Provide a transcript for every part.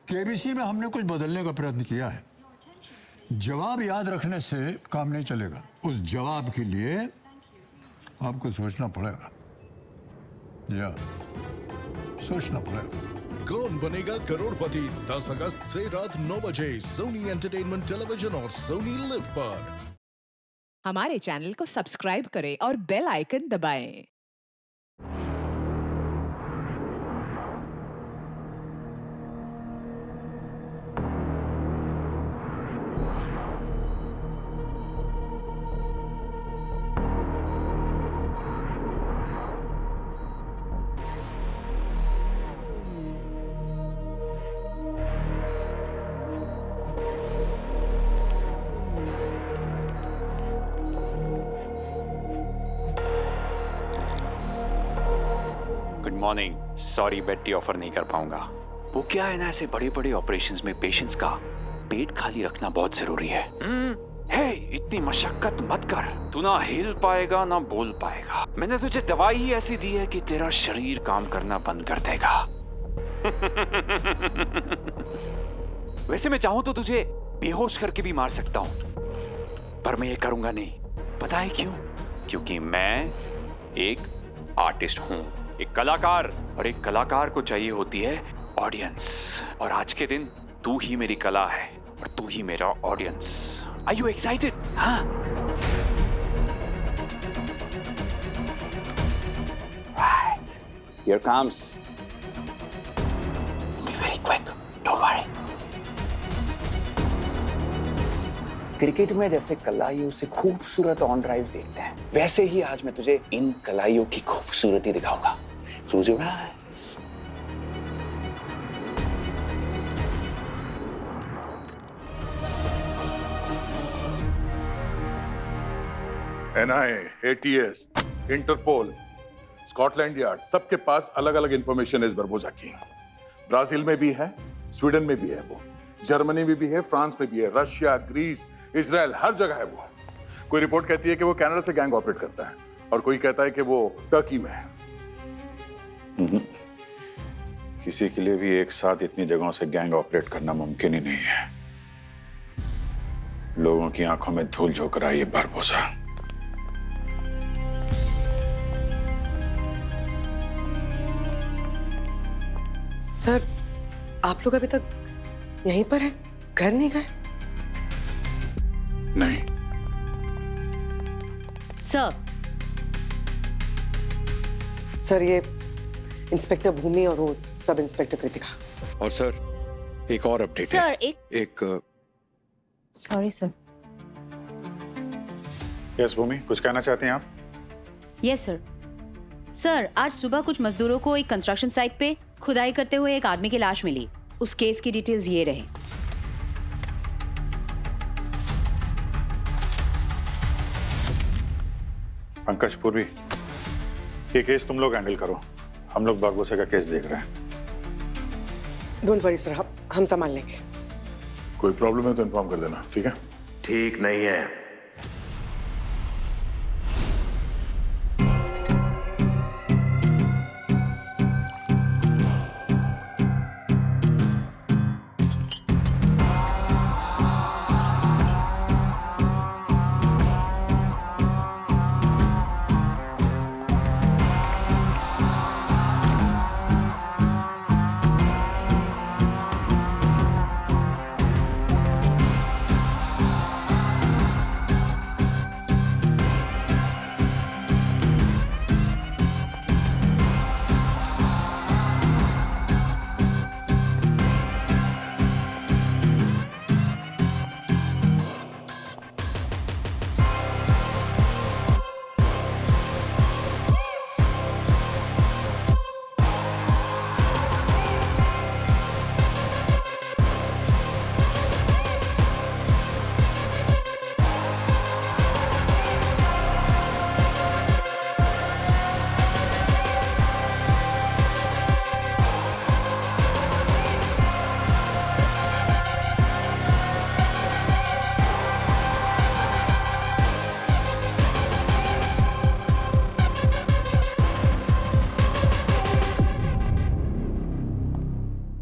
KBC में हमने कुछ बदलने का प्रयत्न किया है। जवाब याद रखने से काम नहीं चलेगा, उस जवाब के लिए आपको सोचना पड़ेगा। या सोचना पड़ेगा। कौन बनेगा करोड़पति 10 अगस्त से रात 9 बजे सोनी एंटरटेनमेंट टेलीविजन और सोनी लिव पर। हमारे चैनल को सब्सक्राइब करें और बेल आइकन दबाएं। Good morning. सॉरी बेटी ऑफर नहीं कर पाऊंगा। वो क्या है ना, ऐसे बड़े बड़े ऑपरेशंस में पेशेंट्स का पेट खाली रखना बहुत जरूरी है। हे, इतनी मशक्कत मत कर। तू ना हिल पाएगा ना बोल पाएगा। मैंने तुझे दवाई ही ऐसी दी है कि तेरा शरीर काम करना बंद कर देगा। वैसे मैं चाहूं तो तुझे बेहोश करके भी मार सकता हूं, पर मैं ये करूंगा नहीं। पता है क्यों? क्योंकि मैं एक आर्टिस्ट हूं, एक कलाकार, और एक कलाकार को चाहिए होती है ऑडियंस। और आज के दिन तू ही मेरी कला है और तू ही मेरा ऑडियंस। Are you excited? हाँ, right, here comes. Be very quick, don't worry. Cricket में जैसे कलाइयों से खूबसूरत ऑन ड्राइव देखते हैं, वैसे ही आज मैं तुझे इन कलाइयों की खूबसूरती दिखाऊंगा। Close your eyes. NIA, ATS, Interpol, Scotland Yard, सबके पास अलग अलग इंफॉर्मेशन है इस बरबोसा की। ब्राजील में भी है, स्वीडन में भी है वो, जर्मनी में भी है, फ्रांस में भी है, रशिया, ग्रीस, इजराइल, हर जगह है वो। कोई रिपोर्ट कहती है कि वो कनाडा से गैंग ऑपरेट करता है और कोई कहता है कि वो टर्की में है। किसी के लिए भी एक साथ इतनी जगहों से गैंग ऑपरेट करना मुमकिन ही नहीं है। लोगों की आंखों में धूल झोंक रहा है ये बारबोसा। सर, आप लोग अभी तक यहीं पर हैं? घर नहीं गए? नहीं सर, ये इंस्पेक्टर भूमि और वो सब इंस्पेक्टर कृतिका। और सर एक और अपडेट है। सर एक सॉरी सर। यस भूमि, कुछ कहना चाहते हैं आप? Yes sir. सर, आज सुबह कुछ मजदूरों को एक कंस्ट्रक्शन साइट पे खुदाई करते हुए एक आदमी की लाश मिली। उस केस की डिटेल्स ये रहे। पंकज, पूर्वी, ये केस तुम लोग हैंडल करो। हम लोग बारबोसा का केस देख रहे हैं। डोंट वरी सर, हम संभाल लेंगे। कोई प्रॉब्लम है तो इन्फॉर्म कर देना, ठीक है? ठीक नहीं है।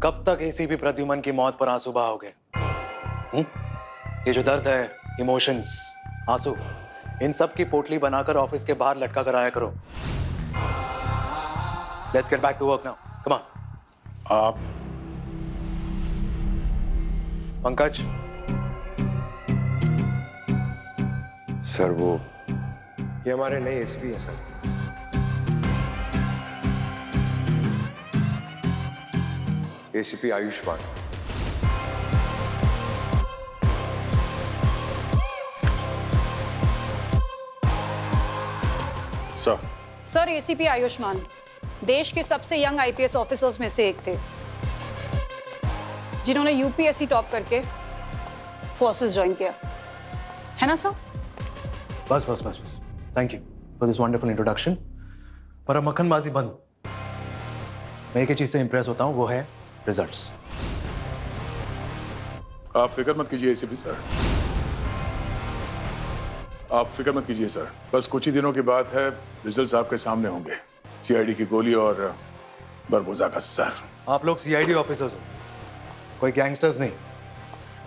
कब तक एसीपी प्रद्युमन की मौत पर आंसू बहाओगे? ये जो दर्द है, इमोशंस, आंसू, इन सब की पोटली बनाकर ऑफिस के बाहर लटका कर आया करो। Let's get back to work now, come on. आप पंकज, सर वो ये हमारे नए एसपी है sir. ACP Ayushman. Sir, sir ACP Ayushman देश के सबसे यंग आईपीएस ऑफिसर्स में से एक थे, जिन्होंने यूपीएससी टॉप करके फोर्सेस ज्वाइन किया, है ना सर? बस बस बस बस, thank you for this wonderful introduction. पर अब मक्खनबाजी बंद। मैं एक ही चीज से इंप्रेस होता हूँ, वो है रिजल्ट्स। आप फिक्र मत कीजिए एसीपी सर, आप फिक्र मत कीजिए सर। बस कुछ ही दिनों की बात है, रिजल्ट्स आपके सामने होंगे। सीआईडी की गोली और बरबोजा का सर। आप लोग सीआईडी ऑफिसर्स हो, कोई गैंगस्टर्स नहीं।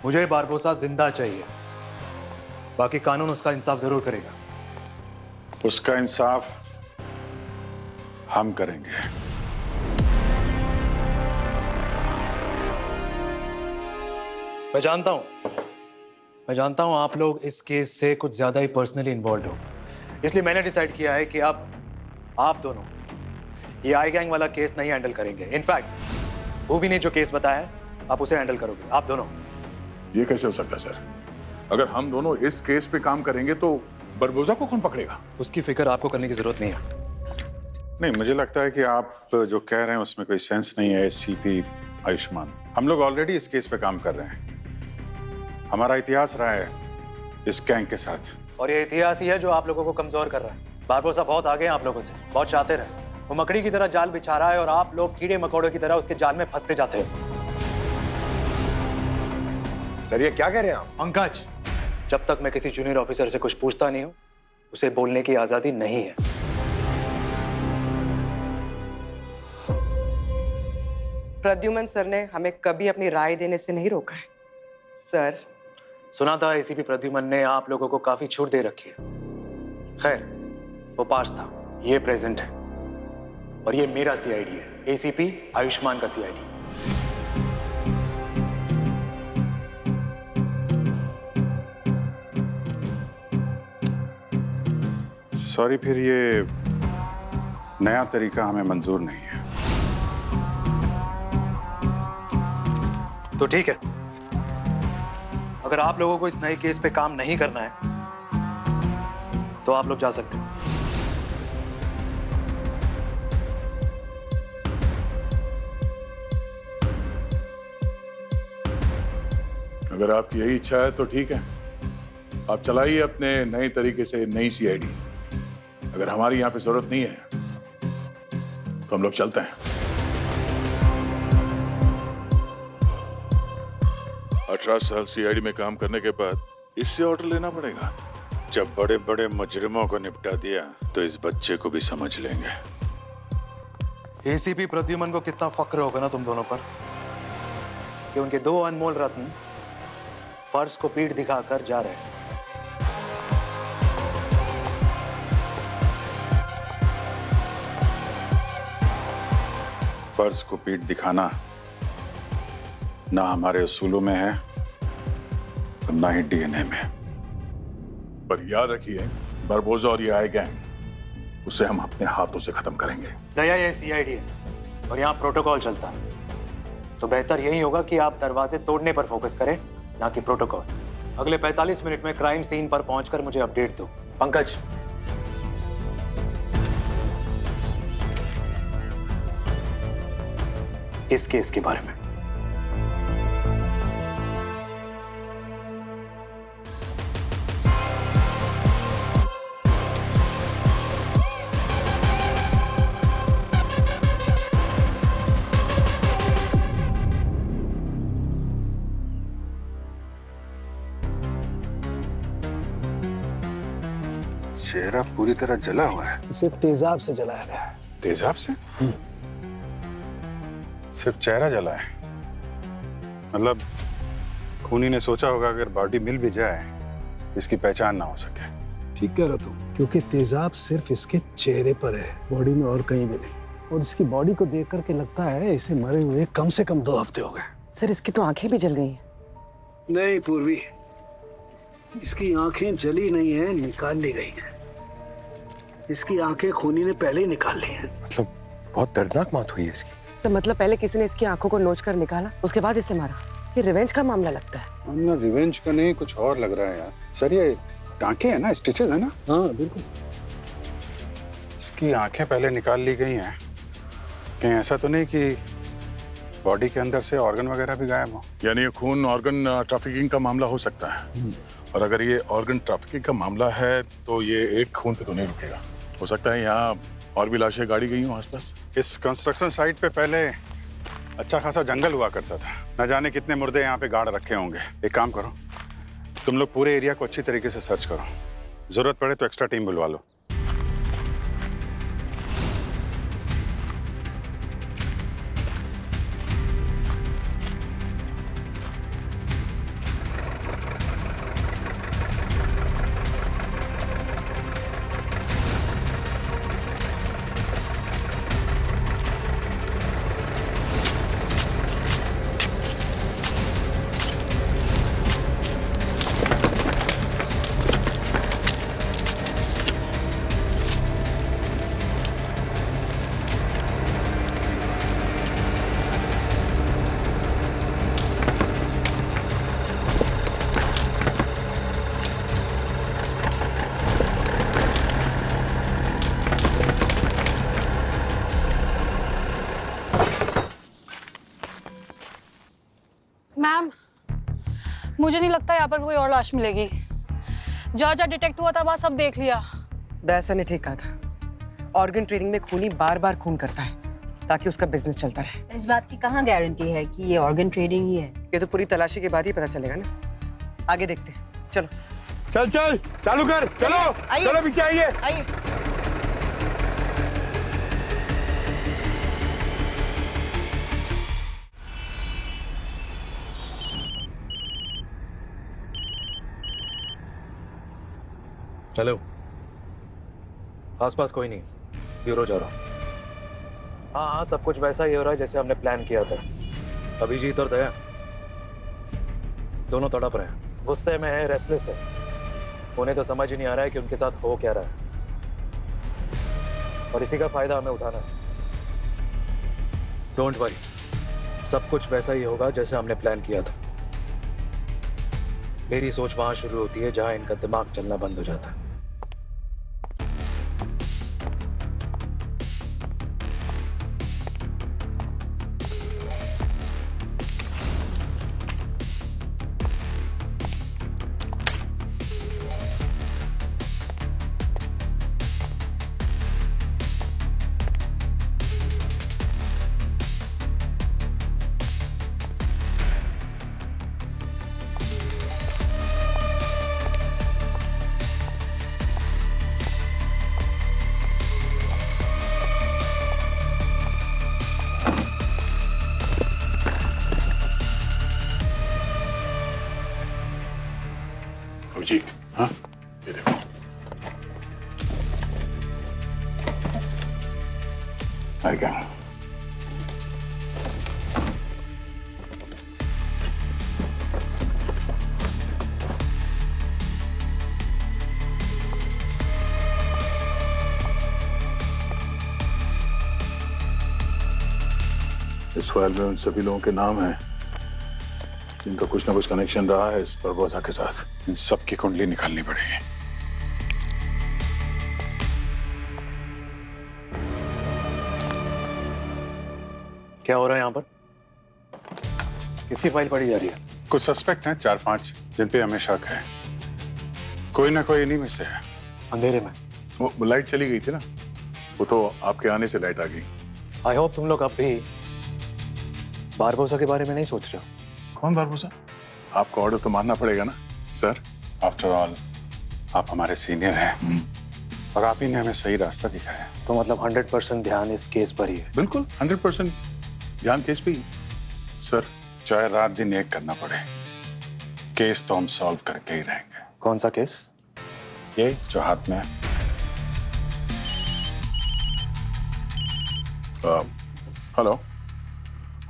मुझे बारबोसा जिंदा चाहिए, बाकी कानून उसका इंसाफ जरूर करेगा। उसका इंसाफ हम करेंगे। मैं जानता हूं आप लोग इस केस से कुछ ज्यादा ही पर्सनली इन्वॉल्व हो, इसलिए मैंने डिसाइड किया है कि अब आप दोनों ये आई गैंग वाला केस नहीं हैंडल करेंगे। इनफैक्ट भूबी ने जो केस बताया है, आप उसे हैंडल करोगे, आप दोनों। ये कैसे हो सकता है सर? अगर हम दोनों इस केस पे काम करेंगे तो बरबोजा को कौन पकड़ेगा? उसकी फिक्र आपको करने की जरूरत नहीं है। नहीं, मुझे लगता है कि आप जो कह रहे हैं उसमें कोई सेंस नहीं है। एसीपी आयुष्मान, हम लोग ऑलरेडी इस केस पे काम कर रहे हैं। हमारा इतिहास रहा है इस गैंग के साथ, और ये इतिहास ही है जो आप लोगों को कमजोर कर रहा है। बारबोसा बहुत आगे हैं आप लोगों से, बहुत शातिर है। वो मकड़ी की तरह जाल बिछा रहा है और आप लोग कीड़े मकोड़ों की तरह उसके जाल में फंसते जाते हो। सर ये क्या कह रहे हैं आप? पंकज, जब तक मैं किसी जूनियर ऑफिसर से कुछ पूछता नहीं हूं, उसे बोलने की आजादी नहीं है। प्रद्युमन सर ने हमें कभी अपनी राय देने से नहीं रोका है सर। सुना था एसीपी प्रद्युमन ने आप लोगों को काफी छूट दे रखी है। खैर, वो पास था, ये प्रेजेंट है, और ये मेरा सीआईडी है, एसीपी आयुष्मान का सीआईडी। सॉरी, फिर ये नया तरीका हमें मंजूर नहीं है। तो ठीक है, अगर आप लोगों को इस नए केस पे काम नहीं करना है तो आप लोग जा सकते हैं। अगर आपकी यही इच्छा है तो ठीक है, आप चलाइए अपने नए तरीके से नई सीआईडी। अगर हमारी यहाँ पे जरूरत नहीं है तो हम लोग चलते हैं। 18 साल सीआईडी में काम करने के बाद इससे ऑर्डर लेना पड़ेगा। जब बड़े बड़े मुजरिमों को निपटा दिया तो इस बच्चे को भी समझ लेंगे। एसीपी प्रद्युमन को कितना फक्र होगा ना तुम दोनों पर कि उनके 2 अनमोल रत्न फर्श को पीठ दिखाकर जा रहे हैं। फर्ज को पीठ दिखाना ना हमारे उसूलों में है और ना ही डीएनए में। पर याद रखिए, बरबोजा और ये आई गैंग, उसे हम अपने हाथों से खत्म करेंगे। दया, ये सीआईडी है और यहाँ प्रोटोकॉल चलता है, तो बेहतर यही होगा कि आप दरवाजे तोड़ने पर फोकस करें, ना कि प्रोटोकॉल। अगले 45 मिनट में क्राइम सीन पर पहुंचकर मुझे अपडेट दो। पंकज, इस केस के बारे में। चेहरा पूरी तरह जला हुआ है। सिर्फ तेजाब से जलाया गया है। तेजाब से? सिर्फ चेहरा जला है? मतलब खूनी ने सोचा होगा अगर बॉडी मिल भी जाए इसकी पहचान ना हो सके। ठीक कह रहा तू, क्योंकि तेजाब सिर्फ इसके चेहरे पर है, बॉडी में और कहीं भी नहीं। और इसकी बॉडी को देख करके लगता है इसे मरे हुए कम से कम 2 हफ्ते हो गए। सर इसकी तो आंखें भी जल गई हैं। नहीं पूर्वी, इसकी आंखें जली नहीं है, निकाल ली गई हैं। इसकी आंखें खूनी ने पहले ही निकाल ली हैं। मतलब बहुत दर्दनाक मौत हुई है इसकी। सर मतलब पहले किसी ने इसकी आंखों को नोच कर निकाला, उसके बाद इसे मारा। ये रिवेंज का मामला लगता है। मामला रिवेंज का नहीं, कुछ और लग रहा है यार। सर ये टांके हैं ना, स्टिचेस है ना? हाँ बिल्कुल। इसकी आंखें पहले निकाल ली गई हैं, कहीं ऐसा तो नहीं कि बॉडी के अंदर से ऑर्गन वगैरह भी गायब हो? यानी ये खून ऑर्गन ट्रैफिकिंग का मामला हो सकता है। और अगर ये ऑर्गन ट्रैफिकिंग का मामला है तो ये एक खून पे तो नहीं रुकेगा। हो सकता है यहाँ और भी लाशें गाड़ी गई हों आसपास। इस कंस्ट्रक्शन साइट पे पहले अच्छा खासा जंगल हुआ करता था, न जाने कितने मुर्दे यहाँ पे गाड़ रखे होंगे। एक काम करो, तुम लोग पूरे एरिया को अच्छी तरीके से सर्च करो, जरूरत पड़े तो एक्स्ट्रा टीम बुलवा लो। मैम, मुझे नहीं लगता यहाँ पर कोई और लाश मिलेगी। जहाँ जहाँ डिटेक्ट हुआ था वहाँ सब देख लिया। दरअसल ने ठीक कहा था, ऑर्गन ट्रेडिंग में खूनी बार बार खून करता है ताकि उसका बिजनेस चलता रहे। इस बात की कहाँ गारंटी है कि ये ऑर्गन ट्रेडिंग ही है? ये तो पूरी तलाशी के बाद ही पता चलेगा ना। आगे देखते हैं, चलो। चल चल चालू कर, चलो चलो पीछे आइए। आइए। हेलो, आसपास कोई नहीं, ब्यूरो जा रहा हूँ। हाँ, सब कुछ वैसा ही हो रहा है जैसे हमने प्लान किया था। अभिजीत और दया दोनों तड़प रहे हैं, गुस्से में है, रेस्टलेस है। उन्हें तो समझ ही नहीं आ रहा है कि उनके साथ हो क्या रहा है, और इसी का फायदा हमें उठाना है। डोंट वरी, सब कुछ वैसा ही होगा जैसे हमने प्लान किया था। मेरी सोच वहां शुरू होती है जहां इनका दिमाग चलना बंद हो जाता है। अभिजीत, हाँ ये देखो। आ गया। इस फाइल में उन सभी लोगों के नाम हैं जिनका कुछ ना कुछ कनेक्शन रहा है इस बरबोसा के साथ। इन सबकी कुंडली निकालनी पड़ेगी। क्या हो रहा है यहाँ पर? किसकी फाइल पढ़ी जा रही है? कुछ सस्पेक्ट हैं 4-5 जिन पे हमें शक है। कोई ना कोई इन्हीं में से है। अंधेरे में वो लाइट चली गई थी ना, वो तो आपके आने से लाइट आ गई। आई होप तुम लोग अब भी बारबोसा के बारे में नहीं सोच रहे हो। कौन बारबोसा? आपका ऑर्डर तो मानना पड़ेगा ना सर। आफ्टर ऑल आप हमारे सीनियर हैं और आप ही ने हमें सही रास्ता दिखाया। तो मतलब 100% ध्यान इस केस पर ही है? बिल्कुल 100% ध्यान केस पे ही। सर चाहे रात दिन एक करना पड़े, केस तो हम सॉल्व करके ही रहेंगे। कौन सा केस? ये जो हाथ में है। हेलो,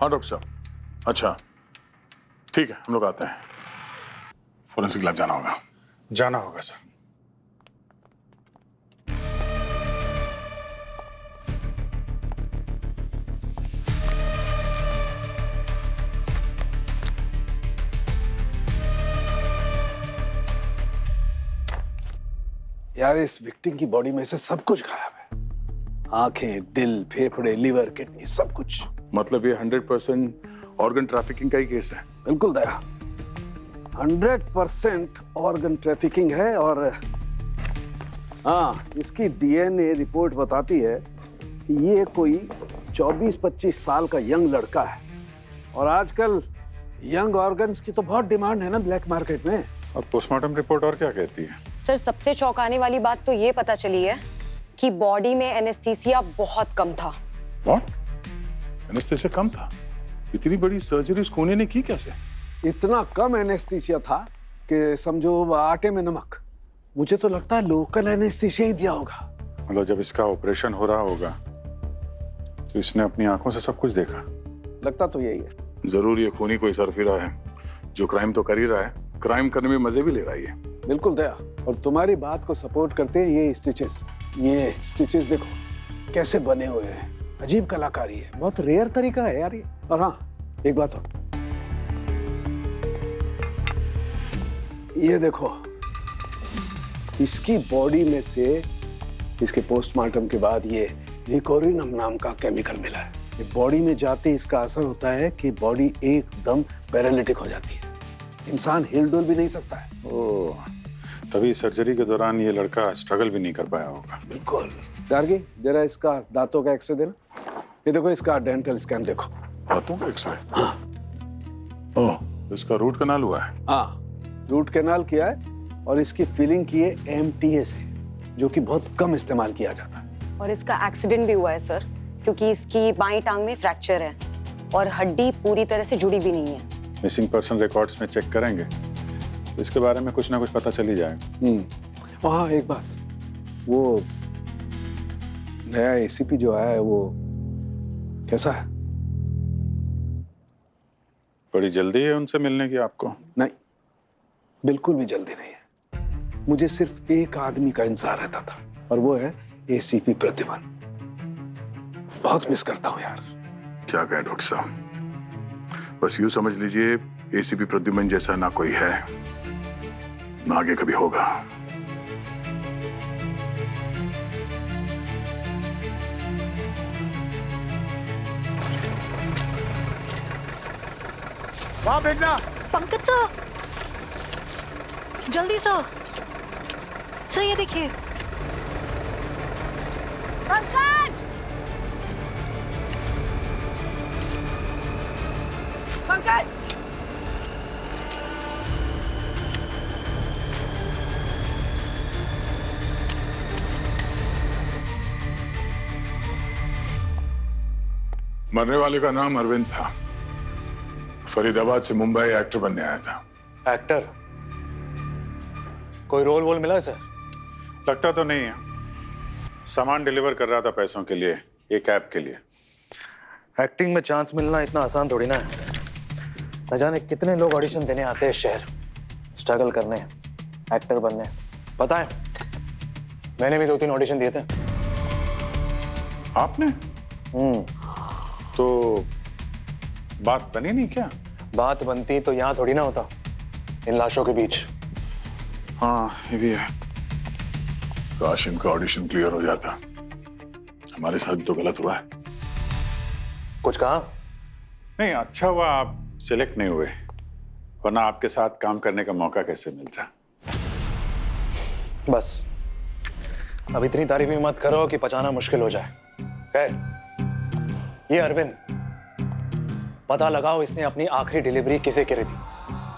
हाँ डॉक्टर साहब, अच्छा ठीक है, हम लोग आते हैं। फोरेंसिक लैब जाना होगा। जाना होगा सर। यार इस विक्टिम की बॉडी में से सब कुछ गायब है। आंखें, दिल, फेफड़े, लिवर, किडनी, सब कुछ। मतलब ये 100% ऑर्गन ट्रैफिकिंग का ही केस है? बिल्कुल दया, 100% ऑर्गन ट्रैफिकिंग है। और हाँ, इसकी डीएनए रिपोर्ट बताती है कि ये कोई 24-25 साल का यंग लड़का है। और आजकल यंग ऑर्गन्स की तो बहुत डिमांड है ना ब्लैक मार्केट में। और पोस्टमार्टम रिपोर्ट और क्या कहती है? सर सबसे चौंकाने वाली बात तो ये पता चली है कि बॉडी में एनेस्थीसिया बहुत कम था। व्हाट? एनेस्थीसिया कम था? इतनी बड़ी सर्जरी उस कोने ने की कैसे? इतना कम एनेस्थीसिया था कि समझो आटे में नमक। मुझे तो लगता है लोकल एनेस्थीसिया ही दिया होगा। मतलब जब इसका ऑपरेशन हो रहा होगा तो इसने अपनी आंखों से सब कुछ देखा। लगता तो यही है। जरूर ये खूनी कोई सरफिरा है जो क्राइम तो कर ही रहा है, क्राइम करने में मजे भी ले रहा है। बिल्कुल दया, और तुम्हारी बात को सपोर्ट करते हैं ये स्टिचेस देखो कैसे बने हुए हैं। अजीब कलाकारी है, बहुत रेयर तरीका है यार ये। और हाँ, एक बात और, ये देखो इसकी बॉडी में से इसके पोस्टमार्टम के बाद ये रिकोरिनम नाम का केमिकल मिला है। ये बॉडी में जाते इसका असर होता है कि बॉडी एकदम पैरालिटिक हो जाती है, इंसान हिल डुल भी नहीं सकता है। ओह, तभी सर्जरी के दौरान ये लड़का स्ट्रगल भी नहीं कर पाया होगा। बिल्कुल। गार्गी, जरा इसका दांतों का एक्सरे देना। ये देखो इसका डेंटल स्कैन देखो। दांतों का एक्सरे? हाँ। ओह, इसका रूट कैनाल हुआ है? हाँ, रूट कैनाल किया है और इसकी फिलिंग की है एमटीए से, जो कि बहुत कम इस्तेमाल किया जाता है। और इसका एक्सीडेंट भी हुआ है सर, क्योंकि इसकी बाईं टांग में फ्रैक्चर है और हड्डी पूरी तरह से जुड़ी भी नहीं है। मिसिंग पर्सन रिकॉर्ड्स में चेक करेंगे तो इसके बारे में कुछ ना कुछ पता चल ही जाएगा। हाँ, एक बात, वो नया एसीपी जो आया है वो कैसा है? बड़ी जल्दी है उनसे मिलने की आपको? नहीं, बिल्कुल भी जल्दी नहीं है। मुझे सिर्फ एक आदमी का इंतजार रहता था और वो है एसीपी प्रद्युमन। बहुत मिस करता हूँ यार। क्या कहें डॉक्टर साहब, बस यूं समझ लीजिए एसीपी प्रद्युमन जैसा ना कोई है ना आगे कभी होगा। वहां फेंकना। पंकज सर, जल्दी सर, सर ये देखिए। पंकज! पंकज! मरने वाले का नाम अरविंद था, फरीदाबाद से मुंबई एक्टर बनने आया था। एक्टर? कोई रोल वोल मिला है सर? लगता तो नहीं है। सामान डिलीवर कर रहा था पैसों के लिए, एक ऐप के लिए। एक्टिंग में चांस मिलना इतना आसान थोड़ी ना है। न जाने कितने लोग ऑडिशन देने आते हैं शहर, स्ट्रगल करने, एक्टर बनने। पता है, मैंने भी 2-3 ऑडिशन दिए थे। आपने? तो बात बनी नहीं क्या? बात बनती तो यहाँ थोड़ी ना होता, इन लाशों के बीच। हाँ, ये भी है। काश इनका ऑडिशन क्लियर हो जाता। हमारे साथ तो गलत हुआ है। कुछ कहा? नहीं, अच्छा हुआ आप सिलेक्ट नहीं हुए, वरना आपके साथ काम करने का मौका कैसे मिलता। बस अब इतनी तारीफ भी मत करो कि पचाना मुश्किल हो जाए। खैर, ये अरविंद, पता लगाओ इसने अपनी आखिरी डिलीवरी किसे करी थी,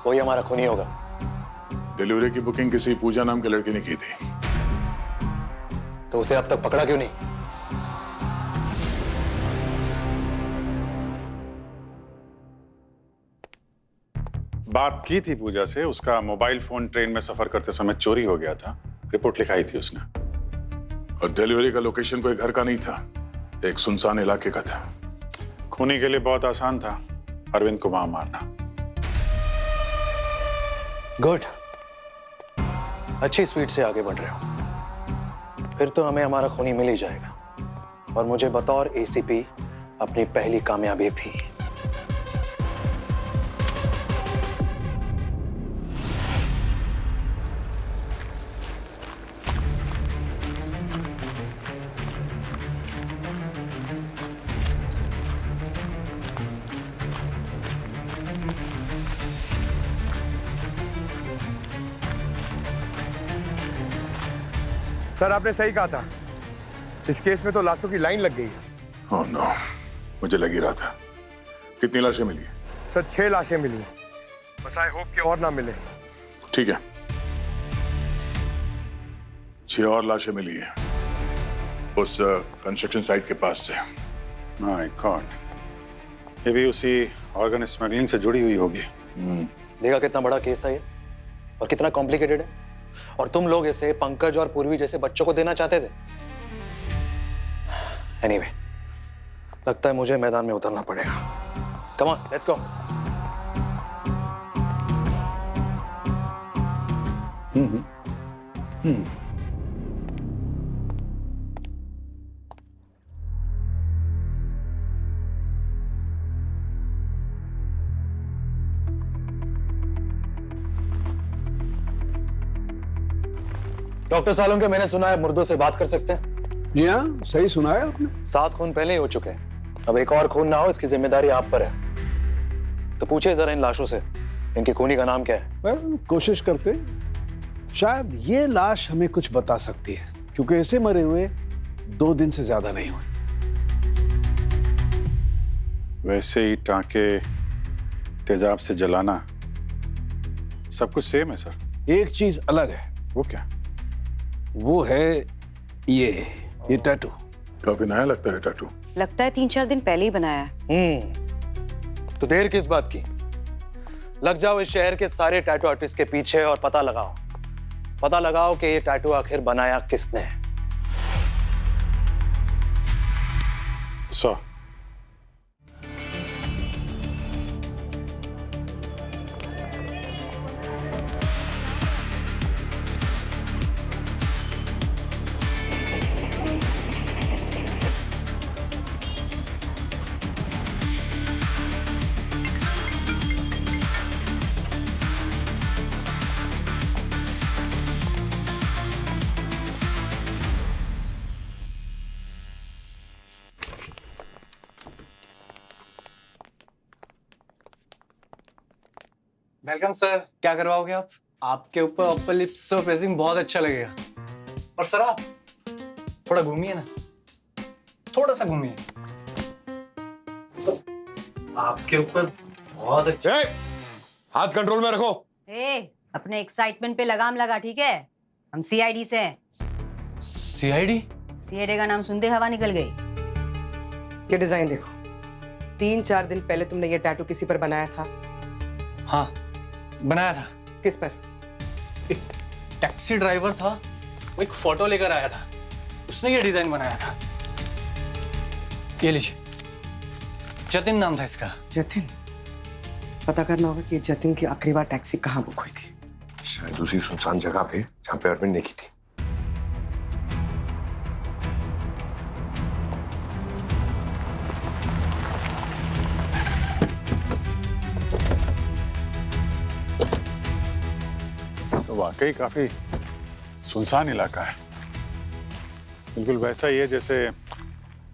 वही हमारा खूनी होगा। डिलीवरी की बुकिंग किसी पूजा नाम के लड़के ने की थी। तो उसे अब तक पकड़ा क्यों नहीं? बात की थी पूजा से, उसका मोबाइल फोन ट्रेन में सफर करते समय चोरी हो गया था, रिपोर्ट लिखाई थी उसने। और डिलीवरी का लोकेशन कोई घर का नहीं था, एक सुनसान इलाके का था। खूनी के लिए बहुत आसान था अरविंद को वहां मारना। गुड, अच्छी स्पीड से आगे बढ़ रहे हो। फिर तो हमें हमारा खूनी मिल ही जाएगा, और मुझे बतौर एसीपी अपनी पहली कामयाबी भी। सर आपने सही कहा था, इस केस में तो लाशों की लाइन लग गई है। ओह नो, मुझे लग ही रहा था। कितनी लाशें मिली? सर 6 लाशें मिली हैं, बस आई होप कि और ना मिले। ठीक है, 6 और लाशें मिली हैं उस कंस्ट्रक्शन साइट के पास से। माय गॉड, ये भी उसी ऑर्गन स्मगलिंग से जुड़ी हुई होगी। देखा कितना बड़ा केस था ये, और कितना कॉम्प्लिकेटेड है, और तुम लोग इसे पंकज और पूर्वी जैसे बच्चों को देना चाहते थे। एनीवे, लगता है मुझे मैदान में उतरना पड़ेगा। Come on, let's go. Doctor Salunke, मैंने सुना है मुर्दों से बात कर सकते हैं। जी हाँ, सही सुना है आपने। 7 खून पहले ही हो चुके हैं, अब एक और खून ना हो इसकी जिम्मेदारी आप पर है। तो पूछे जरा इन लाशों से, इनके खूनी का नाम क्या है? कोशिश करते, शायद ये लाश हमें कुछ बता सकती है, क्योंकि ऐसे मरे हुए 2 दिन से ज्यादा नहीं हुए। वैसे ही टांके, तेजाब से जलाना, सब कुछ सेम है सर। एक चीज अलग है। वो क्या? वो है ये टैटू। काफी नया लगता है टैटू। लगता है 3-4 दिन पहले ही बनाया है। तो देर किस बात की? लग जाओ इस शहर के सारे टैटू आर्टिस्ट के पीछे और पता लगाओ कि ये टैटू आखिर बनाया किसने। सो वेलकम सर, क्या करवाओगे आप? आपके ऊपर अपर लिप्स सरफेसिंग बहुत अच्छा लगेगा। और सर आप थोड़ा घूमिए ना, थोड़ा सा घूमिए। सर आपके ऊपर बहुत अच्छा। हाथ कंट्रोल में रखो। अपने एक्साइटमेंट पे लगाम लगा, ठीक है? हम सीआईडी से हैं। सीआईडी? सीआईडी का नाम सुनते हवा निकल गई। ये डिजाइन देखो, 3-4 दिन पहले तुमने ये टैटू किसी पर बनाया था। हाँ, बनाया था। किस पर? एक टैक्सी ड्राइवर था, वो एक फोटो लेकर आया था, उसने ये डिजाइन बनाया था। ये लीजिए, जतिन नाम था इसका। जतिन? पता करना होगा कि जतिन की आखिरी बार टैक्सी कहाँ बुक हुई थी। शायद उसी सुनसान जगह पे जहाँ पे अरविंद ने की थी। तो वाकई काफी सुनसान इलाका है, बिल्कुल वैसा ही है जैसे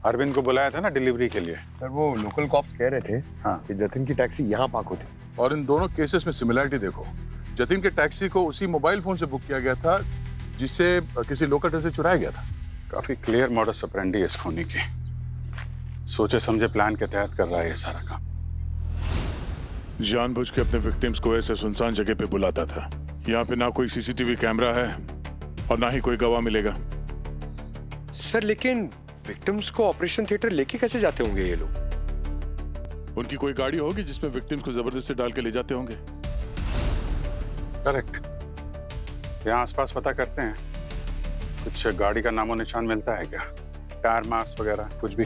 अरविंद को बुलाया था ना डिलीवरी के लिए। सर वो लोकल कॉप्स कह रहे थे हाँ, कि जतिन की टैक्सी यहाँ पार्क होती। और इन दोनों केसेस में सिमिलरिटी देखो, जतिन के टैक्सी को उसी मोबाइल फोन से बुक किया गया था जिसे किसी लोकल से चुराया गया था। काफी क्लियर मॉडस ऑपरेंडी है इस खूनी की, सोचे समझे प्लान के तहत कर रहा है ये सारा काम। जानबूझ के अपने विक्टिम्स को ऐसे सुनसान जगह पे बुलाता था। यहाँ पे ना कोई सीसीटीवी कैमरा है और ना ही कोई गवाह मिलेगा। सर लेकिन विक्टिम्स को ऑपरेशन थिएटर लेके कैसे जाते होंगे ये लोग? उनकी कोई गाड़ी होगी जिसमें विक्टिम्स को जबरदस्ती डाल के ले जाते होंगे। करेक्ट। यहाँ आसपास पता करते हैं, कुछ गाड़ी का नामो निशान मिलता है क्या? टायर मार्क्स वगैरह कुछ भी?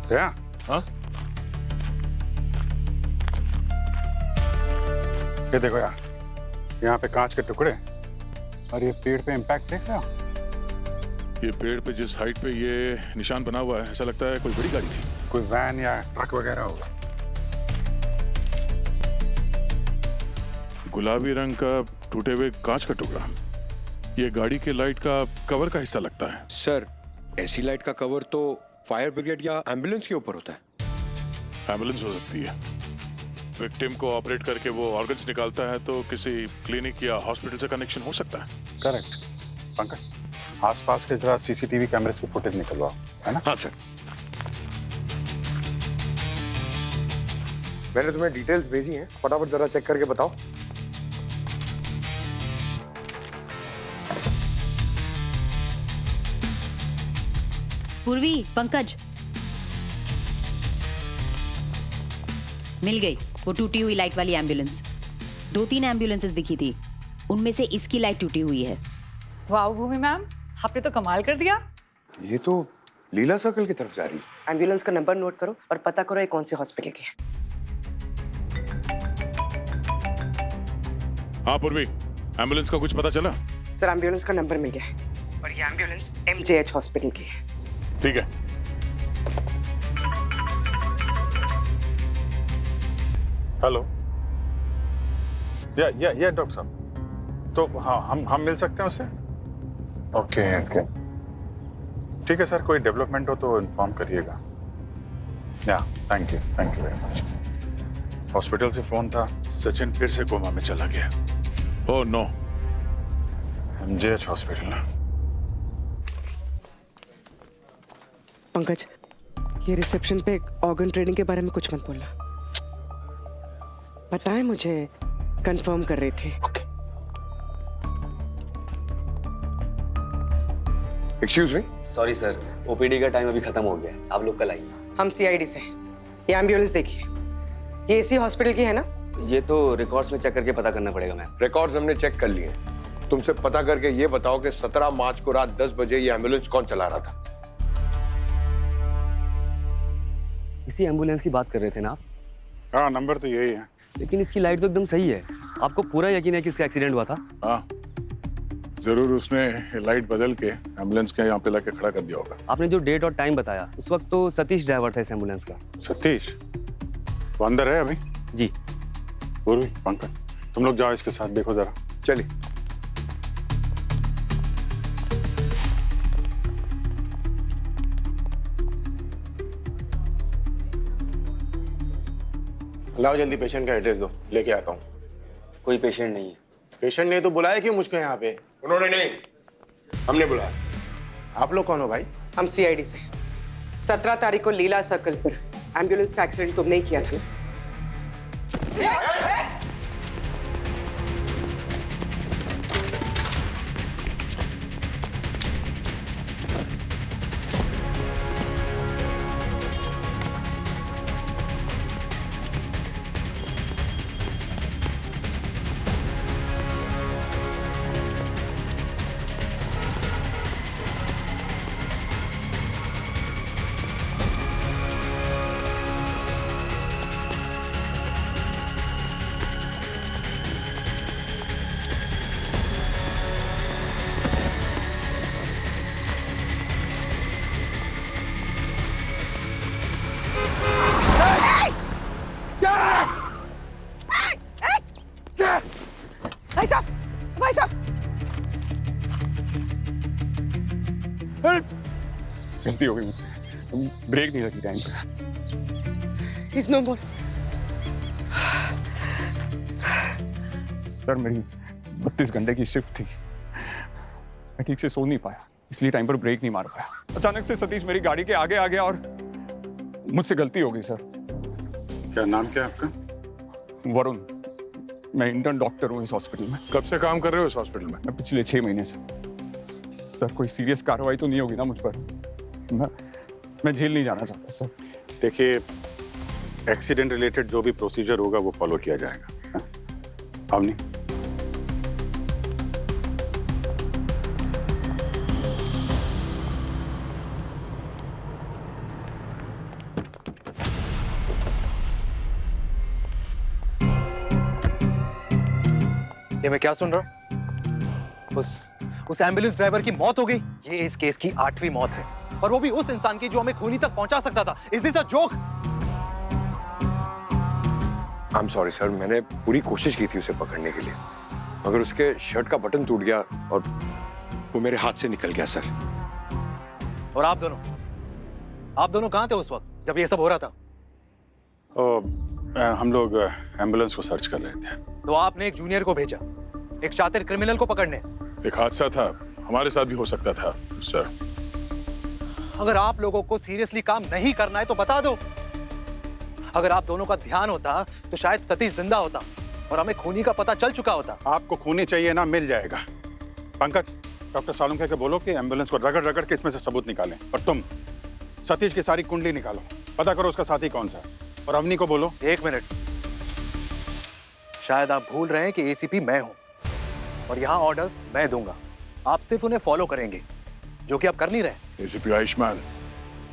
क्या? हाँ? ये देखो यार, यहाँ पे कांच के टुकड़े और ये पेड़ पे इम्पैक्ट देख रहे हो? ये पेड़ पे जिस हाइट पे ये निशान बना हुआ है, ऐसा लगता है कोई बड़ी गाड़ी थी। कोई वैन या ट्रक वगैरह होगा। गुलाबी रंग का टूटे हुए कांच का टुकड़ा, ये गाड़ी के लाइट का कवर का हिस्सा लगता है। सर, ऐसी लाइट का कवर तो फायर ब्रिगेड या एम्बुलेंस के ऊपर होता है। एम्बुलेंस हो सकती है। विक्टिम को ऑपरेट करके वो ऑर्गन्स निकालता है, तो किसी क्लिनिक या हॉस्पिटल से कनेक्शन हो सकता है। करेक्ट। पंकज, आसपास के जरा सीसीटीवी कैमरे की फुटेज निकलवाओ, है ना? हाँ सर। मैंने तुम्हें डिटेल्स भेजी हैं, फटाफट जरा चेक करके बताओ। पूर्वी, पंकज, मिल गई वो टूटी हुई लाइट वाली एम्बुलेंस। 2-3 एम्बुलेंसेस दिखी थी, उनमें से इसकी लाइट टूटी हुई है। वाह भूमि मैम, आपने तो कमाल कर दिया। ये तो लीला सर्कल की तरफ जा रही है। एम्बुलेंस का नंबर नोट करो और पता करो ये कौन से हॉस्पिटल के है। हाँ पूर्वी, एम्बुलेंस का कुछ पता चला? सर, एम्बुलेंस का नंबर मिल गया है और ये एम्बुलेंस MJH हॉस्पिटल की है। ठीक है। हेलो। या डॉक्टर साहब, तो हाँ हम मिल सकते हैं उससे? ओके ओके, ठीक है सर, कोई डेवलपमेंट हो तो इन्फॉर्म करिएगा। या thank you very much. Hospital से फोन था, सचिन फिर से कोमा में चला गया। Oh no. MJH हॉस्पिटल ना? पंकज, ये रिसेप्शन पे ऑर्गन ट्रेडिंग के बारे में कुछ मत बोलना। पता है मुझे, कंफर्म कर रही थी। Excuse me. Sorry sir, OPD का टाइम अभी खत्म हो गया है, आप लोग कल आइए। हम CID से हैं। ये एम्बुलेंस देखिए, ये इसी हॉस्पिटल की है ना? ये तो रिकॉर्ड्स में चेक करके पता करना पड़ेगा मैम। रिकॉर्ड्स हमने चेक कर लिए। तुमसे पता करके ये बताओ कि 17 मार्च को रात 10 बजे ये एम्बुलेंस कौन चला रहा था? इसी एम्बुलेंस की बात कर रहे थे ना आप? हाँ, नंबर तो यही है। लेकिन इसकी लाइट तो एकदम सही है। आपको पूरा यकीन है कि इसका एक्सीडेंट हुआ था? हाँ जरूर, उसने लाइट बदल के एम्बुलेंस के यहाँ पे लाके खड़ा कर दिया होगा। आपने जो डेट और टाइम बताया, उस वक्त तो सतीश ड्राइवर था इस एम्बुलेंस का। सतीश वो अंदर है अभी? जी। पूर्वी, पंकज, तुम लोग जाओ इसके साथ, देखो जरा। चलिए। लाओ जल्दी पेशेंट का एड्रेस दो, लेके आता हूँ। कोई पेशेंट नहीं है। पेशेंट नहीं तो बुलाया क्यों मुझको यहाँ पे? उन्होंने नहीं, हमने बुलाया। आप लोग कौन हो भाई? हम CID से। 17 तारीख को लीला सर्कल पर एम्बुलेंस का एक्सीडेंट तुमने ही किया था ना? भाई साहब, गलती हो गई मुझसे, ब्रेक नहीं लगी टाइम पे। He's no more. सर, मेरी 32 घंटे की शिफ्ट थी, मैं ठीक से सो नहीं पाया, इसलिए टाइम पर ब्रेक नहीं मार पाया। अचानक से सतीश मेरी गाड़ी के आगे आ गया और मुझसे गलती हो गई सर। क्या नाम क्या है आपका? वरुण। मैं इंटर्न डॉक्टर हूँ इस हॉस्पिटल में। कब से काम कर रहे हो इस हॉस्पिटल में? मैं पिछले 6 महीने से। सर कोई सीरियस कार्रवाई तो नहीं होगी ना मुझ पर? मैं जेल नहीं जाना चाहता सर। देखिए, एक्सीडेंट रिलेटेड जो भी प्रोसीजर होगा वो फॉलो किया जाएगा। हाँ? अवनी, ये मैं क्या सुन रहा हूँ? उस एम्बुलेंस ड्राइवर की मौत हो गई। ये इस केस की 8वीं मौत है, और वो भी उस इंसान की जो हमें खूनी तक पहुंचा सकता था। Is this a joke? I am sorry sir, मैंने पूरी कोशिश की थी उसे पकड़ने के लिए, मगर उसके शर्ट का बटन टूट गया और वो मेरे हाथ से निकल गया सर। और आप दोनों कहाँ थे उस वक्त जब ये सब हो रहा था? हम लोग एम्बुलेंस को सर्च कर रहे थे। तो आपने एक जूनियर को भेजा, एक शातिर क्रिमिनल को पकड़ने। एक हादसा था, हमारे साथ भी हो सकता था सर। अगर आप लोगों को सीरियसली काम नहीं करना है तो बता दो। अगर आप दोनों का ध्यान होता तो शायद सतीश जिंदा होता और हमें खूनी का पता चल चुका होता। आपको खूनी चाहिए ना, मिल जाएगा। पंकज, डॉक्टर सालुंखे के बोलो कि एम्बुलेंस को रगड़ रगड़ के इसमें से सबूत निकालें। और तुम सतीश की सारी कुंडली निकालो, पता करो उसका साथी कौन सा है। और अवनी को बोलो। 1 मिनट, शायद आप भूल रहे हैं कि एसीपी मैं हूं और यहाँ ऑर्डर्स मैं दूंगा। आप सिर्फ उन्हें फॉलो करेंगे, जो कि आप कर नहीं रहे। एसीपी आयुष्मान,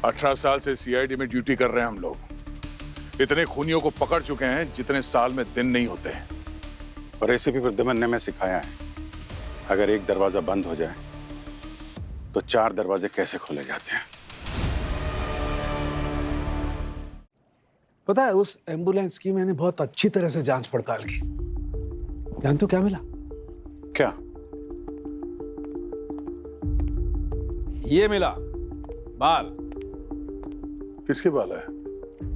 18 साल से सीआईडी में ड्यूटी कर रहे हैं हम लोग। इतने खूनियों को पकड़ चुके हैं जितने साल में दिन नहीं होते हैं। और एसीपी प्रद्युमन ने मैं सिखाया है, अगर एक दरवाजा बंद हो जाए तो 4 दरवाजे कैसे खोले जाते हैं। पता है, उस एम्बुलेंस की मैंने बहुत अच्छी तरह से जांच पड़ताल की। जानते हो क्या मिला? क्या? ये मिला बाल। किसके बाल है?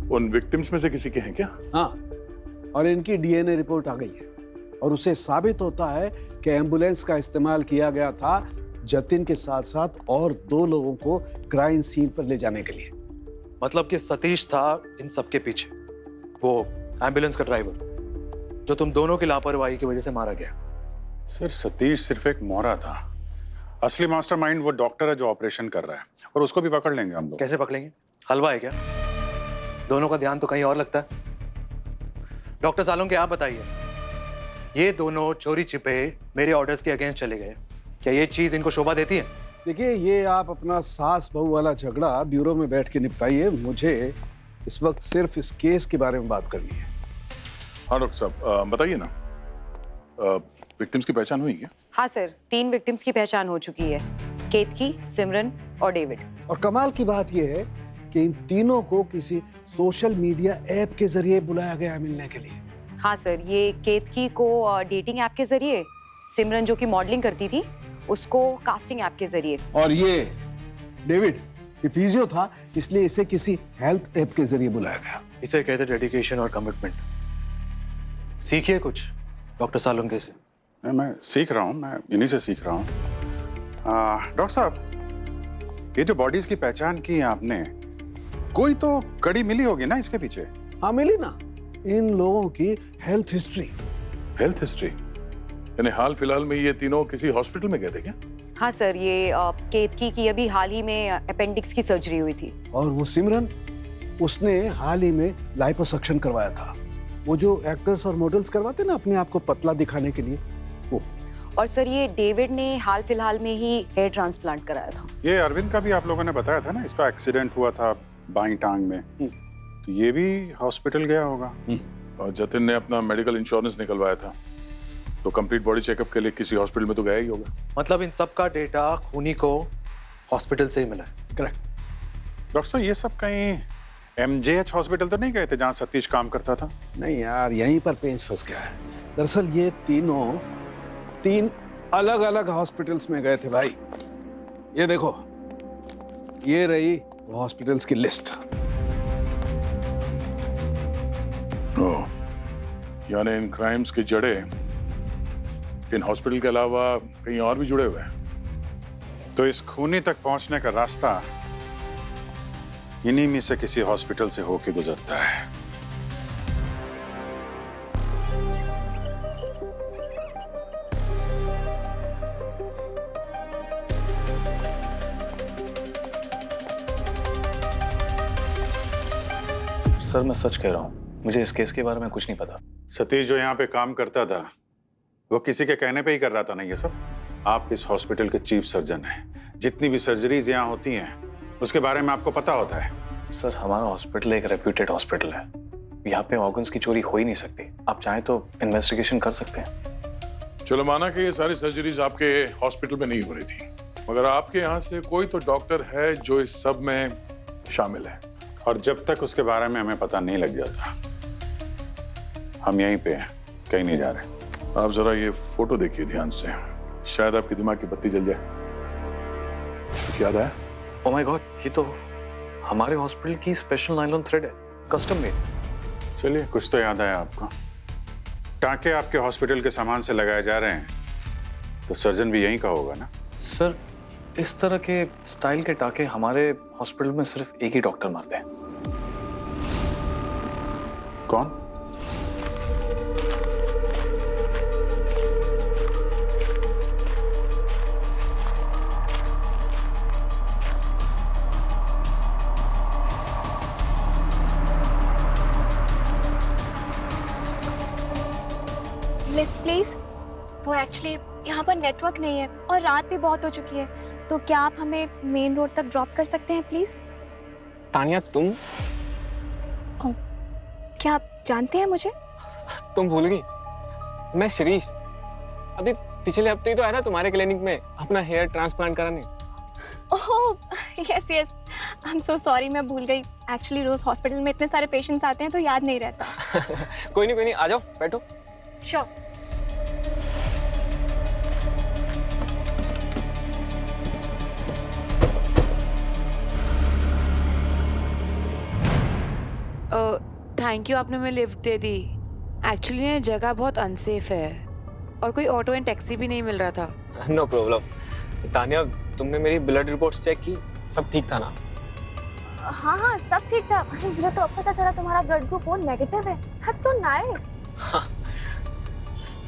उन विक्टिम्स में से किसी के हैं क्या? हाँ, और इनकी डीएनए रिपोर्ट आ गई है और उससे साबित होता है कि एम्बुलेंस का इस्तेमाल किया गया था जतिन के साथ साथ और 2 लोगों को क्राइम सीन पर ले जाने के लिए। मतलब कि सतीश था इन सबके पीछे, वो एम्बुलेंस का ड्राइवर जो तुम दोनों की लापरवाही की वजह से मारा गया। सर, सतीश सिर्फ एक मोहरा था। असली मास्टरमाइंड वो डॉक्टर है जो ऑपरेशन कर रहा है, और उसको भी पकड़ लेंगे हम लोग। कैसे पकड़ेंगे? हलवा है क्या? दोनों का ध्यान तो कहीं और लगता है। डॉक्टर सालुंखे, आप बताइए, ये दोनों चोरी छिपे मेरे ऑर्डर्स के अगेंस्ट चले गए, क्या ये चीज इनको शोभा देती है? देखिए, ये आप अपना सास बहू वाला झगड़ा ब्यूरो में बैठ के निपटाइए। मुझे इस वक्त सिर्फ इस केस के बारे में बात करनी है। हाँ डॉक्टर साहब, बताइए ना, विक्टिम्स की पहचान हुई क्या? हाँ सर, 3 विक्टिम्स की पहचान हो चुकी है, केतकी, सिमरन और डेविड। और कमाल की बात यह है कि इन तीनों को किसी सोशल मीडिया ऐप के जरिए बुलाया गया मिलने के लिए। हाँ सर, ये केतकी को डेटिंग ऐप के जरिए, सिमरन जो कि मॉडलिंग करती थी उसको कास्टिंग ऐप के जरिए, और ये डेविड ये फिजियो था, इसलिए इसे किसी हेल्थ ऐप के जरिए बुलाया गया। इसे कहते डेडिकेशन और कमिटमेंट। सीखिए कुछ डॉक्टर सालुंखे से। मैं सीख रहा हूँ, मैं इन्हीं से सीख रहा हूँ। डॉक्टर साहब, ये जो बॉडीज की पहचान की है आपने, कोई तो कड़ी मिली होगी ना इसके पीछे? हाँ, मिली ना, इन लोगों की हेल्थ हिस्ट्री। Health history? यानी हाल फिलहाल में ये तीनों किसी हॉस्पिटल में गए थे क्या? हाँ सर, ये केतकी की अभी हाल ही में अपेंडिक्स की सर्जरी हुई थी। और वो सिमरन, उसने हाल ही में लाइपोसक्शन करवाया था। वो जो एक्टर्स और मॉडल्स करवाते ना अपने आप को पतला दिखाने के लिए, वो। और सर, ये डेविड ने हाल फिलहाल में ही हेयर ट्रांसप्लांट कराया था। ये अरविंद का भी आप लोगों ने बताया था ना, इसका एक्सीडेंट हुआ था बाईं टांग में, तो ये भी हॉस्पिटल गया होगा। और जतिन ने अपना मेडिकल इंश्योरेंस निकलवाया था, तो कंप्लीट बॉडी चेकअप के लिए किसी हॉस्पिटल में तो गया ही होगा। मतलब इन सब का डेटा खूनी को हॉस्पिटल से ही मिला है? करेक्ट। डॉक्टर साहब, ये सब कहीं MJH हॉस्पिटल तो नहीं गए थे जहां सतीश काम करता था? नहीं यार, यहीं पर पेंच फंस गया है। दरअसल ये तीनों 3 अलग अलग हॉस्पिटल्स में गए थे भाई। ये देखो, ये रही हॉस्पिटल्स की लिस्ट। यानी इन क्राइम्स की जड़ें इन हॉस्पिटल के अलावा कहीं और भी जुड़े हुए हैं। तो इस खूनी तक पहुंचने का रास्ता इन्हीं में से किसी हॉस्पिटल से होके गुजरता है। सर मैं सच कह रहा हूँ, मुझे इस केस के बारे में कुछ नहीं पता। सतीश जो यहाँ पे काम करता था वो किसी के कहने पे ही कर रहा था ना ये सब? आप इस हॉस्पिटल के चीफ सर्जन हैं, जितनी भी सर्जरीज यहाँ होती हैं उसके बारे में आपको पता होता है। सर हमारा हॉस्पिटल एक रेप्यूटेड हॉस्पिटल है, यहाँ पे ऑर्गन्स की चोरी हो ही नहीं सकती। आप चाहें तो इन्वेस्टिगेशन कर सकते हैं। चलो माना कि ये सारी सर्जरीज आपके हॉस्पिटल में नहीं हो रही थी, मगर आपके यहाँ से कोई तो डॉक्टर है जो इस सब में शामिल है। और जब तक उसके बारे में हमें पता नहीं लग जाता हम यहीं पे हैं, कहीं नहीं जा रहे। आप जरा ये फोटो देखिए ध्यान से, शायद आपके दिमाग की बत्ती जल जाए। कुछ याद आया? ओह माय गॉड, ये तो हमारे हॉस्पिटल की स्पेशल नायलॉन थ्रेड है, कस्टम मेड। चलिए कुछ तो याद आया आपको। टांके आपके हॉस्पिटल के सामान से लगाए जा रहे हैं तो सर्जन भी यहीं का होगा ना? सर इस तरह के स्टाइल के टाके हमारे हॉस्पिटल में सिर्फ एक ही डॉक्टर मारते हैं। कौन? Lift please. वो एक्चुअली यहाँ पर नेटवर्क नहीं है और रात भी बहुत हो चुकी है, तो क्या आप हमें मेन रोड तक ड्रॉप कर सकते हैं प्लीज? तानिया तुम? क्या आप जानते हैं मुझे? तुम भूल गई? मैं शिरीष, अभी पिछले हफ्ते ही तो आया था तुम्हारे क्लिनिक में अपना हेयर ट्रांसप्लांट कराने। Oh yes yes, I am so sorry, मैं भूल गई। एक्चुअली रोज हॉस्पिटल में इतने सारे पेशेंट्स आते हैं तो याद नहीं रहता। कोई नहीं, आ जाओ बैठो। श्योर। थैंक यू, आपने हमें लिफ्ट दे दी। एक्चुअली ये जगह बहुत अनसेफ है और कोई ऑटो एंड टैक्सी भी नहीं मिल रहा था। No problem. तानिया तुमने मेरी ब्लड रिपोर्ट्स चेक की, सब ठीक था ना? हाँ हाँ सब ठीक था। मुझे तो अब पता चला तुम्हारा ब्लड ग्रुप ओ नेगेटिव है। That's so nice.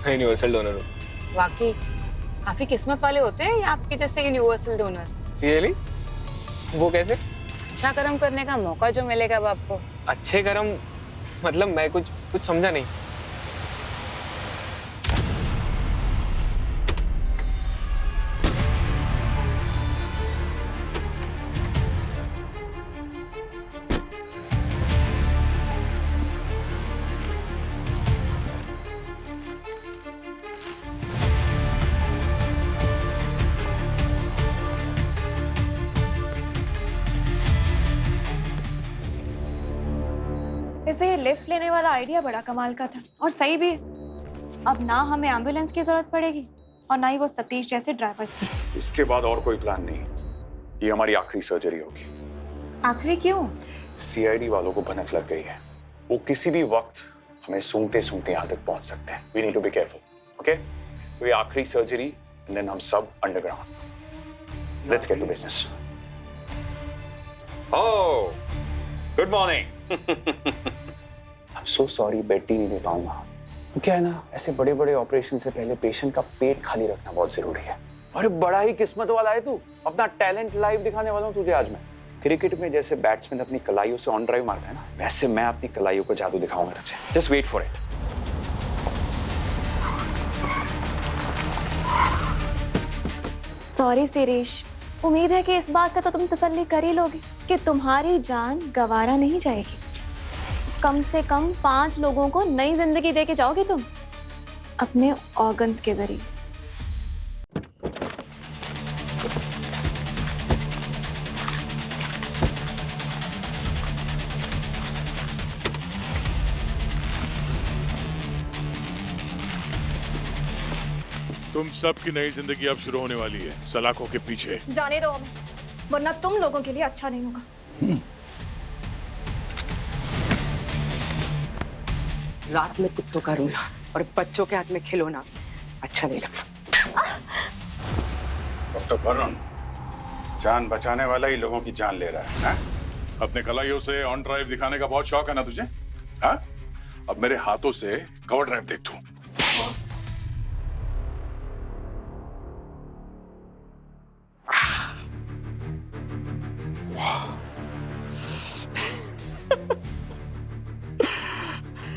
मैं यूनिवर्सल डोनर हूँ। वाकई काफी किस्मत वाले होते हैं ये आपके जैसे यूनिवर्सल डोनर। रियली? वो कैसे? अच्छा कर्म करने का मौका जो मिलेगा अब आपको। अच्छे कर्म मतलब मैं कुछ समझा नहीं। वैसे ये लिफ्ट लेने वाला आइडिया बड़ा कमाल का था और सही भी है। अब ना हमें एम्बुलेंस की जरूरत पड़ेगी और ना ही वो सतीश जैसे ड्राइवर्स की। इसके बाद और कोई प्लान नहीं, ये हमारी आखिरी सर्जरी होगी। आखिरी क्यों? सीआईडी वालों को भनक लग गई है, वो किसी भी वक्त हमें सूंघते सूंघते यहाँ तक पहुंच सकते हैं। We need to be careful, okay? तो ये आखिरी सर्जरी एंड देन हम सब underground. Let's get to business. Oh, good morning. I'm so sorry, bed tea नहीं दे पाऊंगा। तो क्या है ना, ऐसे बड़े बड़े ऑपरेशन से पहले पेशेंट का पेट खाली रखना बहुत जरूरी है। अरे बड़ा ही किस्मत वाला है तू, अपना टैलेंट लाइव दिखाने वाला हूँ तुझे आज मैं। क्रिकेट में जैसे बैट्समैन अपनी कलाइयों से ऑन ड्राइव मारता है ना, वैसे मैं अपनी कलाइयों को जादू दिखाऊंगा तुझे। Just wait for it. Sorry Shirish, उम्मीद है कि इस बात से तो तुम तसल्ली कर ही लोगे कि तुम्हारी जान गवारा नहीं जाएगी। कम से कम 5 लोगों को नई जिंदगी दे के जाओगे तुम अपने ऑर्गन्स के जरिए। तुम सबकी नई जिंदगी अब शुरू होने वाली है सलाखों के पीछे। जाने दो हमें, वरना तुम लोगों के लिए अच्छा नहीं होगा। रात में कुत्तों का रोना और बच्चों के हाथ में खिलौना अच्छा नहीं लगता। डॉक्टर वरुण, जान बचाने वाला ही लोगों की जान ले रहा है ना? अपने कलाइयों से ऑन ड्राइव दिखाने का बहुत शौक है ना तुझे? हाँ? अब मेरे हाथों से कवर ड्राइव देख तू।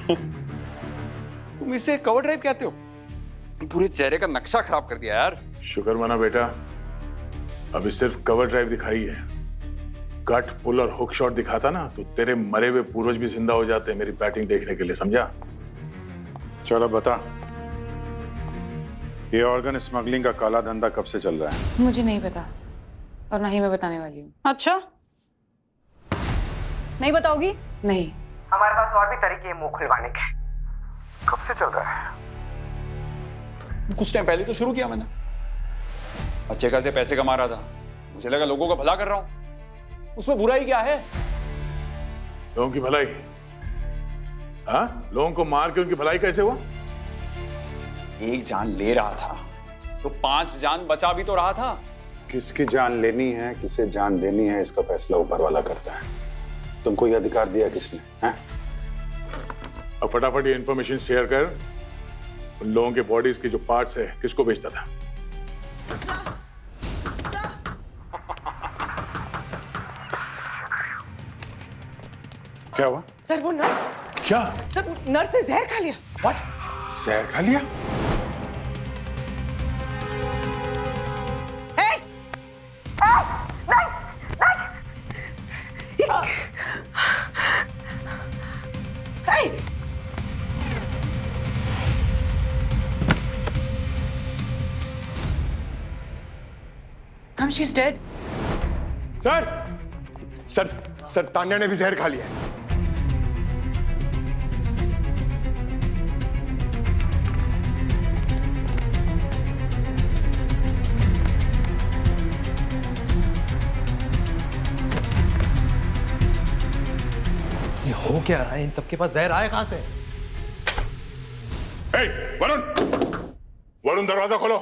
तुम इसे कवर ड्राइव कहते हो? पूरे चेहरे का नक्शा खराब कर दिया यार। शुक्र मना बेटा, अभी सिर्फ कवर ड्राइव दिखाई है। कट, पुल और हुक शॉट दिखाता ना तो तेरे मरे हुए पूर्वज भी जिंदा हो जाते मेरी बैटिंग देखने के लिए, समझा? चलो बता, ये ऑर्गन स्मगलिंग का काला धंधा कब से चल रहा है? मुझे नहीं पता और ना ही मैं बताने वाली हूँ। अच्छा, नहीं बताओगी? नहीं। हमारे पास और भी तरीके हैं मुंह खुलवाने के। कब से चल रहा है? कुछ टाइम पहले तो शुरू किया मैंने। अच्छे खासे पैसे कमा रहा था, मुझे लगा लोगों का भला कर रहा हूं। उसमें बुराई क्या है? लोगों की भलाई? हाँ, लोगों को मार के उनकी भलाई कैसे हुआ? एक जान ले रहा था तो 5 जान बचा भी तो रहा था। किसकी जान लेनी है, किसे जान देनी है, इसका फैसला ऊपर वाला करता है। तुमको यह अधिकार दिया किसने? हैं? अब फटाफट ये इंफॉर्मेशन शेयर कर। उन लोगों के बॉडीज के जो पार्ट्स है किसको बेचता था? क्या हुआ? सर वो नर्स। क्या? सर नर्स ने जहर खा लिया। व्हाट? जहर खा लिया? Ma'am, she's dead. Sir Tanya ने भी जहर खा लिया है। ये हो क्या रहा है? इन सबके पास जहर आया कहां से? वरुण दरवाजा खोलो।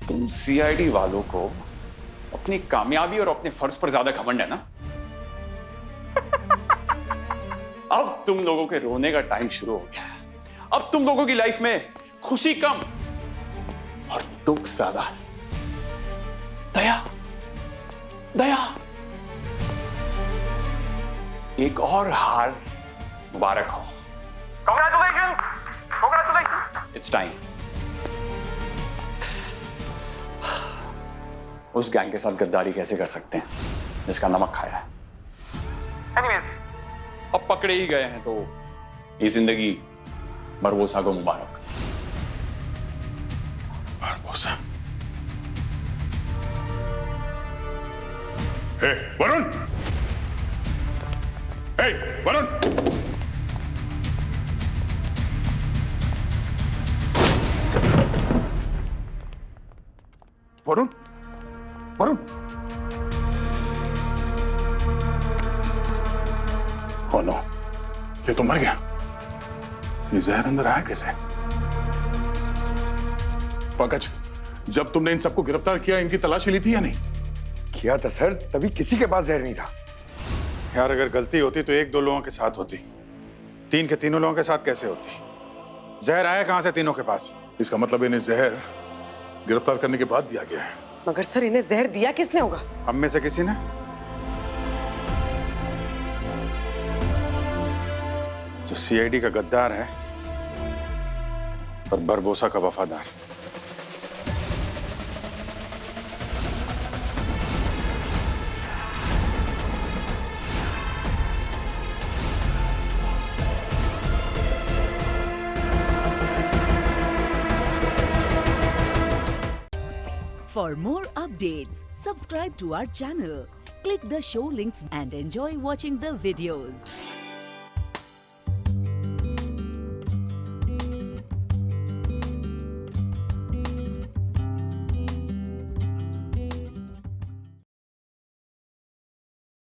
तुम सीआईडी वालों को अपनी कामयाबी और अपने फर्ज पर ज्यादा घमंड है ना? अब तुम लोगों के रोने का टाइम शुरू हो गया है। अब तुम लोगों की लाइफ में खुशी कम और दुख ज्यादा है। दया एक और हार मुबारक हो। कांग्रेचुलेशंस। It's time. उस गैंग के साथ गद्दारी कैसे कर सकते हैं जिसका नमक खाया है? एनीवेज, अब पकड़े ही गए हैं तो ये जिंदगी बरबोसा को मुबारक। बरबोसा? हे वरुण! हे वरुण! वरुण! वरुण! ओ नो, ये तो मर गया। ये जहर अंदर आया कैसे? पंकज, जब तुमने इन सबको गिरफ्तार किया, इनकी तलाशी ली थी या नहीं? किया था सर, तभी किसी के पास जहर नहीं था। यार अगर गलती होती तो 1-2 लोगों के साथ होती, 3 के तीनों लोगों के साथ कैसे होती? जहर आया कहां से तीनों के पास? इसका मतलब इन्हें जहर गिरफ्तार करने के बाद दिया गया है। मगर सर इन्हें जहर दिया किसने होगा? हम में से किसी ने? जो सीआईडी का गद्दार है और बरबोसा का वफादार। For more updates, subscribe to our channel, click the show links and enjoy watching the videos.